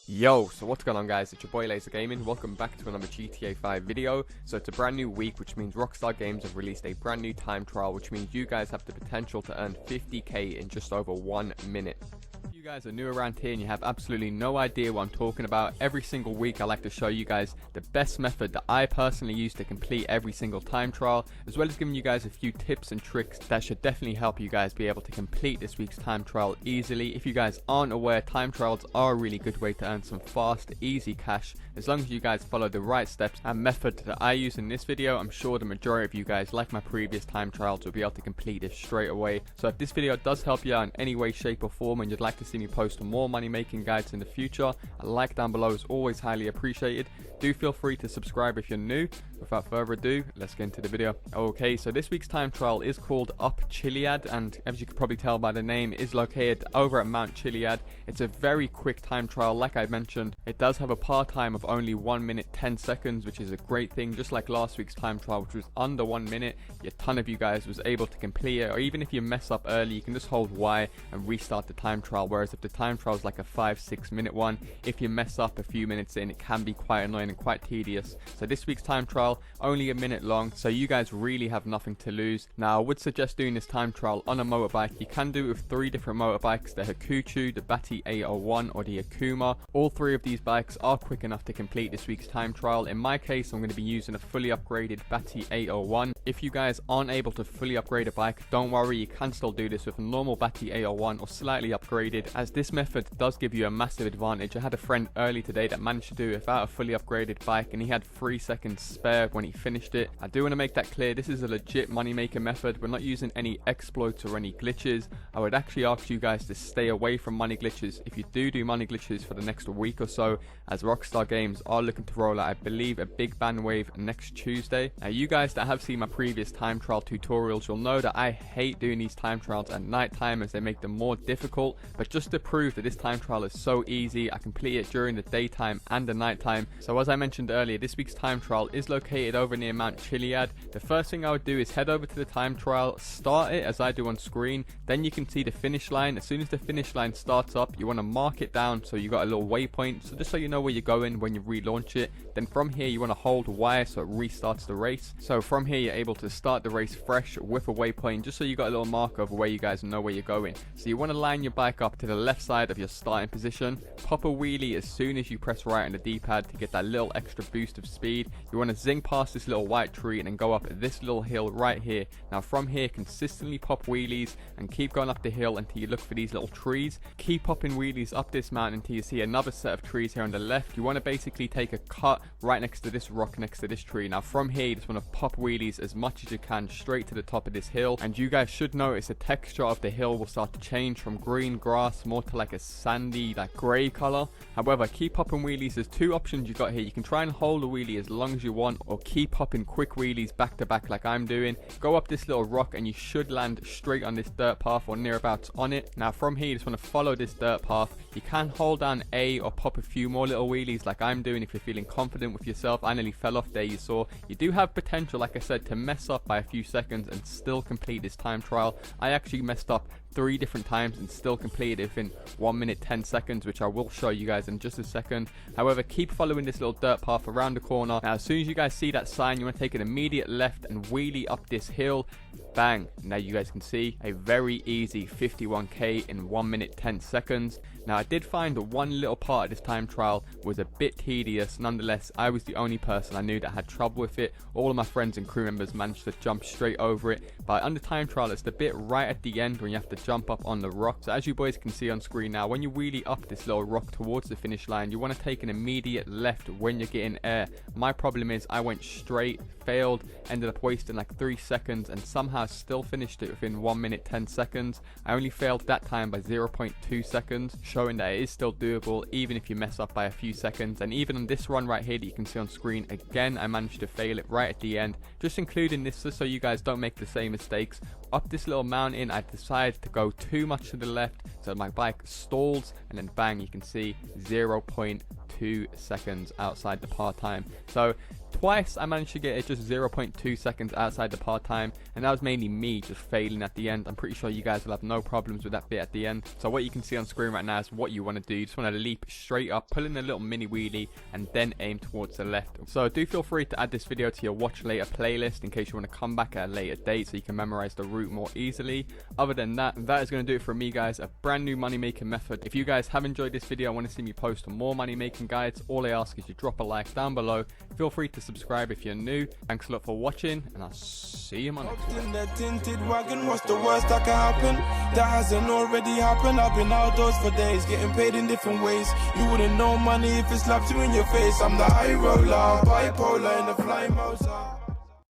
Yo, so what's going on guys, it's your boy LaazrGaming, welcome back to another GTA 5 video. So it's a brand new week, which means Rockstar Games have released a brand new time trial, which means you guys have the potential to earn 50k in just over 1 minute. If you guys are new around here and you have absolutely no idea what I'm talking about, every single week I like to show you guys the best method that I personally use to complete every single time trial, as well as giving you guys a few tips and tricks that should definitely help you guys be able to complete this week's time trial easily. If you guys aren't aware, time trials are a really good way to earn some fast, easy cash, as long as you guys follow the right steps and method that I use in this video. I'm sure the majority of you guys, like my previous time trials, will be able to complete this straight away. So if this video does help you out in any way, shape or form, and you'd like to see me post more money making guides in the future, a like down below is always highly appreciated. Do feel free to subscribe if you're new. Without further ado, let's get into the video. Okay, so this week's time trial is called Up Chilliad, and as you can probably tell by the name, is located over at Mount Chilliad. It's a very quick time trial. Like I mentioned, it does have a par time of only 1 minute 10 seconds, which is a great thing. Just like last week's time trial, which was under 1 minute, a ton of you guys was able to complete it. Or even if you mess up early, you can just hold Y and restart the time trial. Whereas if the time trial is like a 5-6 minute one, if you mess up a few minutes in, it can be quite annoying and quite tedious. So this week's time trial only a minute long, so you guys really have nothing to lose. Now I would suggest doing this time trial on a motorbike. You can do it with 3 different motorbikes: the Hakuchu, the Bati 801 or the Akuma. All 3 of these bikes are quick enough to complete this week's time trial. In my case, I'm going to be using a fully upgraded Bati 801. If you guys aren't able to fully upgrade a bike, don't worry, you can still do this with a normal Bati 801 or slightly upgraded, as this method does give you a massive advantage. I had a friend early today that managed to do it without a fully upgraded bike, and he had 3 seconds spare when he finished it. I do want to make that clear, this is a legit money maker method. We're not using any exploits or any glitches. I would actually ask you guys to stay away from money glitches if you do money glitches for the next week or so, as Rockstar Games are looking to roll out, I believe, a big ban wave next Tuesday. Now you guys that have seen my previous time trial tutorials, you'll know that I hate doing these time trials at night time, as they make them more difficult. But just to prove that this time trial is so easy, I complete it during the daytime and the night time. So as I mentioned earlier, this week's time trial is located over near Mount Chilliad. The first thing I would do is head over to the time trial, start it as I do on screen, then you can see the finish line. As soon as the finish line starts up, you want to mark it down so you got a little waypoint, so just so you know where you're going when you relaunch it. Then from here you want to hold Y so it restarts the race. So from here you're able to start the race fresh with a waypoint, just so you got a little marker of where you guys know where you're going. So you want to line your bike up to the left side of your starting position, pop a wheelie as soon as you press right on the D-pad to get that little extra boost of speed. You want to zing past this little white tree and then go up this little hill right here. Now from here, consistently pop wheelies and keep going up the hill until you look for these little trees. Keep popping wheelies up this mountain until you see another set of trees here on the left. You want to basically take a cut right next to this rock next to this tree. Now from here you just want to pop wheelies as much as you can straight to the top of this hill, and you guys should notice the texture of the hill will start to change from green grass more to like a sandy, like grey color. However, keep popping wheelies. There's 2 options you got here. You can try and hold a wheelie as long as you want, or keep popping quick wheelies back to back like I'm doing. Go up this little rock and you should land straight on this dirt path or nearabouts on it. Now from here you just want to follow this dirt path. You can hold down A or pop a few more little wheelies like I'm doing if you're feeling confident with yourself. I nearly fell off there, you saw. You do have potential, like I said, to mess up by a few seconds and still complete this time trial. I actually messed up 3 different times and still completed it within 1 minute 10 seconds, which I will show you guys in just a second. However, keep following this little dirt path around the corner. Now as soon as you guys see that sign, you want to take an immediate left and wheelie up this hill. Bang. Now you guys can see a very easy 51k in 1 minute 10 seconds. Now I did find that one little part of this time trial was a bit tedious. Nonetheless, I was the only person I knew that had trouble with it. All of my friends and crew members managed to jump straight over it. But on the time trial, it's the bit right at the end when you have to jump up on the rock. So as you boys can see on screen now, when you wheelie up this little rock towards the finish line, you want to take an immediate left when you're getting air. My problem is I went straight, failed, ended up wasting like 3 seconds, and somehow still finished it within 1 minute 10 seconds. I only failed that time by 0.2 seconds, showing that it is still doable even if you mess up by a few seconds. And even on this run right here that you can see on screen, again I managed to fail it right at the end. Just including this just so you guys don't make the same mistakes. Up this little mountain, I decided to go too much to the left, so my bike stalls, and then bang, you can see 0.2 seconds outside the par time. So Twice I managed to get it just 0.2 seconds outside the par time, and that was mainly me just failing at the end. I'm pretty sure you guys will have no problems with that bit at the end. So what you can see on screen right now is what you want to do. You just want to leap straight up, pull in a little mini wheelie, and then aim towards the left. So do feel free to add this video to your watch later playlist in case you want to come back at a later date so you can memorize the route more easily. Other than that, that is going to do it for me, guys. A brand new money making method. If you guys have enjoyed this video and want to see me post more money making guides, all I ask is you drop a like down below. Feel free to subscribe if you're new. Thanks a lot for watching, and I'll see you on the next one. In the tinted wagon, what's the worst that can happen? That hasn't already happened. I've been outdoors for days, getting paid in different ways. You wouldn't know money if it slapped you in your face. I'm the high roller, bipolar in the flying Mozart.